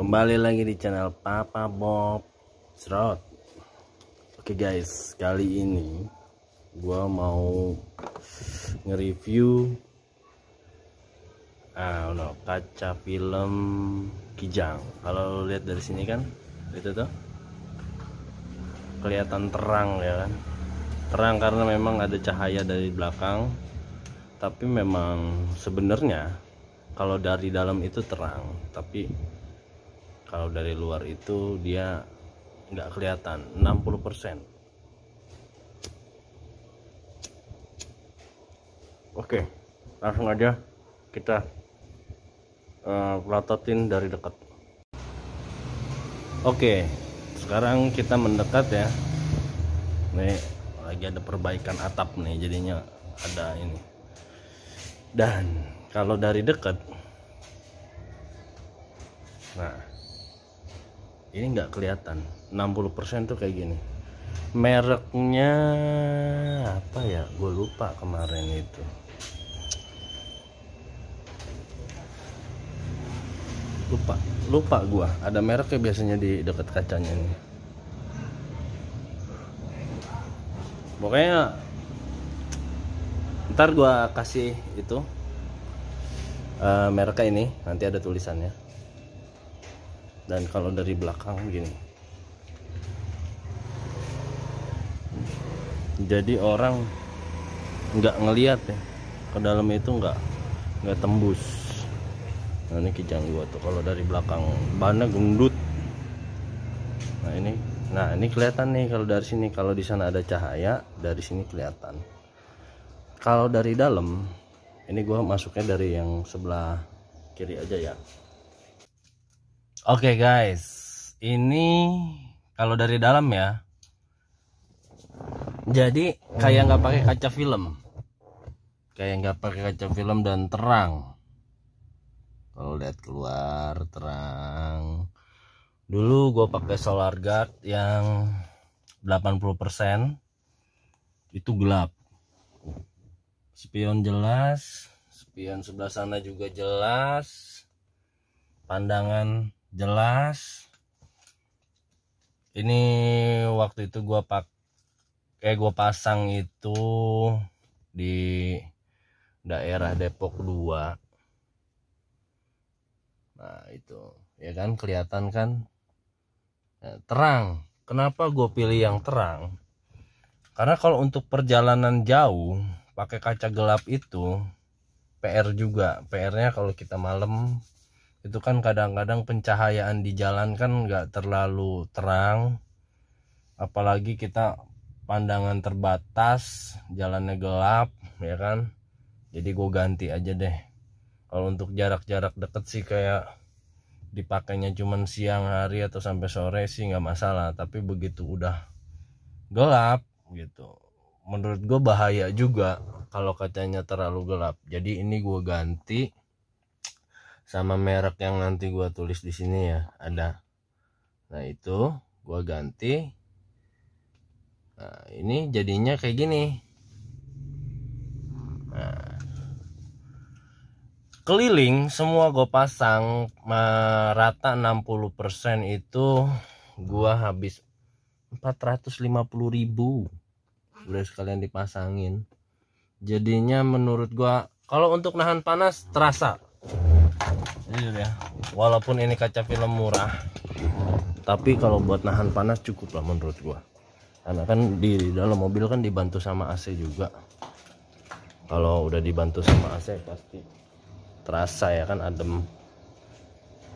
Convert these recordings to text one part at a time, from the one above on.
Kembali lagi di channel Papa Bob Srot. Oke guys, kali ini gua mau nge-review kaca film Kijang. Kalau lihat dari sini kan, itu tuh kelihatan terang ya kan. Terang karena memang ada cahaya dari belakang. Tapi memang sebenarnya kalau dari dalam itu terang, tapi kalau dari luar itu dia nggak kelihatan 60%. Oke, langsung aja kita pelototin dari dekat. Oke, sekarang kita mendekat ya. Nih lagi ada perbaikan atap nih, jadinya ada ini. Dan kalau dari dekat, nah ini nggak kelihatan 60% tuh kayak gini. Mereknya apa ya, gue lupa kemarin itu. Lupa gue, ada mereknya biasanya di dekat kacanya ini. Pokoknya ntar gue kasih itu mereknya ini, nanti ada tulisannya. Dan kalau dari belakang gini, jadi orang nggak ngelihat ya ke dalam itu, nggak tembus. Nah ini Kijang gua tuh kalau dari belakang bannya gendut. Nah ini kelihatan nih kalau dari sini. Kalau di sana ada cahaya, dari sini kelihatan. Kalau dari dalam ini gua masuknya dari yang sebelah kiri aja ya. Oke guys, ini kalau dari dalam ya, jadi kayak nggak pakai kaca film, dan terang. Kalau lihat keluar terang. Dulu gue pakai solar guard yang 80%, itu gelap. Spion jelas, spion sebelah sana juga jelas, pandangan jelas. Ini waktu itu gue pasang itu di daerah Depok 2. Nah itu ya kan, kelihatan kan. Nah, terang. Kenapa gue pilih yang terang? Karena kalau untuk perjalanan jauh pakai kaca gelap itu PR juga. PR-nya kalau kita malam itu kan kadang-kadang pencahayaan di jalan kan nggak terlalu terang, apalagi kita pandangan terbatas, jalannya gelap ya kan. Jadi gue ganti aja deh. Kalau untuk jarak-jarak deket sih kayak dipakainya cuman siang hari atau sampai sore sih nggak masalah, tapi begitu udah gelap gitu, menurut gue bahaya juga kalau kacanya terlalu gelap. Jadi ini gue ganti sama merek yang nanti gua tulis di sini ya, ada. Nah itu gua ganti. Nah ini jadinya kayak gini. Nah, keliling semua gua pasang rata 60% itu gua habis 450.000 udah sekalian dipasangin. Jadinya menurut gua kalau untuk nahan panas terasa. Ya, walaupun ini kaca film murah, tapi kalau buat nahan panas cukup lah menurut gua. Karena kan di dalam mobil kan dibantu sama AC juga. Kalau udah dibantu sama AC pasti terasa ya kan, adem.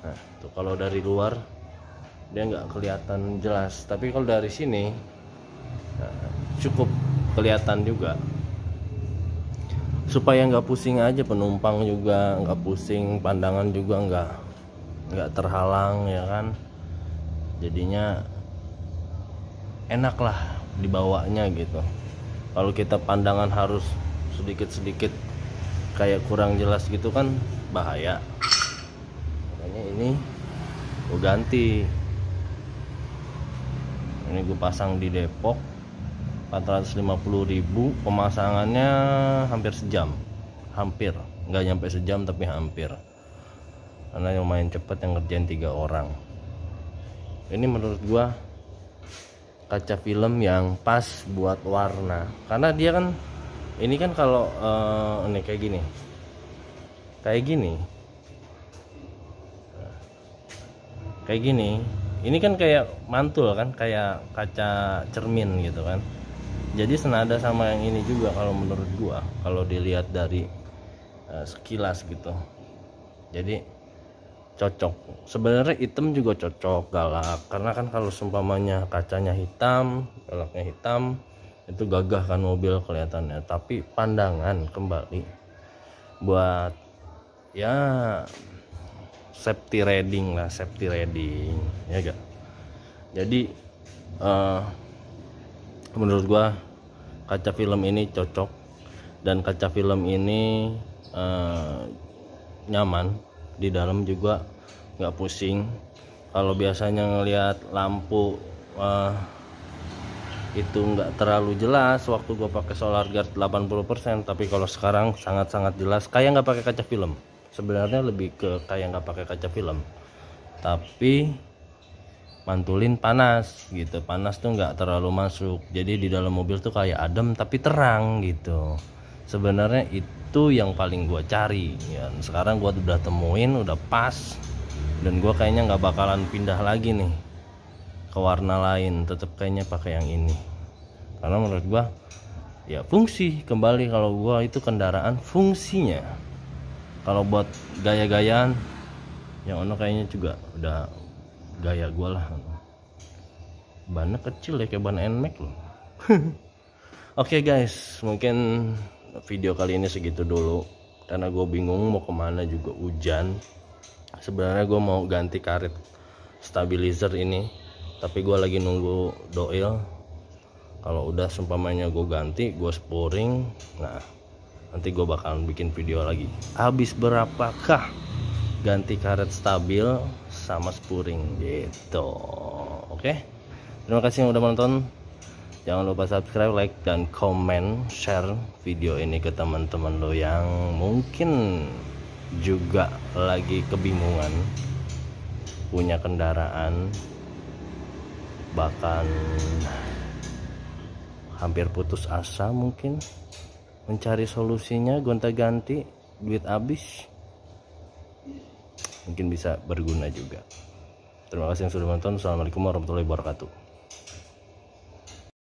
Nah tuh kalau dari luar dia nggak kelihatan jelas, tapi kalau dari sini cukup kelihatan juga. Supaya nggak pusing aja penumpang, juga nggak pusing, pandangan juga nggak terhalang ya kan. Jadinya enak lah dibawanya gitu. Kalau kita pandangan harus sedikit kayak kurang jelas gitu kan bahaya. Makanya ini gue ganti. Ini gue pasang di Depok 450.000, pemasangannya hampir sejam, nggak nyampe sejam tapi hampir. karena lumayan cepet yang ngerjain 3 orang. Ini menurut gua kaca film yang pas buat warna, karena dia kan ini kan kalau ini kayak gini ini kan kayak mantul kan, kayak kaca cermin gitu kan. Jadi senada sama yang ini juga kalau menurut gua, kalau dilihat dari sekilas gitu. Jadi cocok. Sebenarnya hitam juga cocok galak, karena kan kalau seumpamanya kacanya hitam, galaknya hitam, itu gagah kan mobil kelihatannya. Tapi pandangan kembali buat ya safety riding ya gak. Jadi menurut gua kaca film ini cocok, dan kaca film ini nyaman di dalam juga, nggak pusing. Kalau biasanya ngelihat lampu itu nggak terlalu jelas waktu gue pakai solar guard 80%, tapi kalau sekarang sangat-sangat jelas, kayak nggak pakai kaca film. Sebenarnya lebih ke kayak nggak pakai kaca film, tapi mantulin panas gitu. Panas tuh nggak terlalu masuk, jadi di dalam mobil tuh kayak adem tapi terang gitu. Sebenarnya itu yang paling gue cari ya. Sekarang gue udah temuin, udah pas, dan gue kayaknya nggak bakalan pindah lagi nih ke warna lain, tetap kayaknya pakai yang ini, karena menurut gue ya fungsi kembali. Kalau gue itu kendaraan fungsinya, kalau buat gaya-gayaan yang ono kayaknya juga udah gaya gue lah. Bannya kecil ya, kayak ban NMAX loh. Oke guys, mungkin video kali ini segitu dulu, karena gue bingung mau kemana, juga hujan. Sebenarnya gue mau ganti karet stabilizer ini, tapi gue lagi nunggu doil. Kalau udah seumpamanya gue ganti, gue sporing, nah nanti gue bakalan bikin video lagi habis berapakah ganti karet stabil sama sporing gitu. Oke, terima kasih yang udah menonton. Jangan lupa subscribe, like, dan komen, share video ini ke teman-teman lo yang mungkin juga lagi kebingungan, punya kendaraan, bahkan hampir putus asa mungkin mencari solusinya, gonta-ganti, duit habis, mungkin bisa berguna juga. Terima kasih yang sudah menonton. Assalamualaikum warahmatullahi wabarakatuh.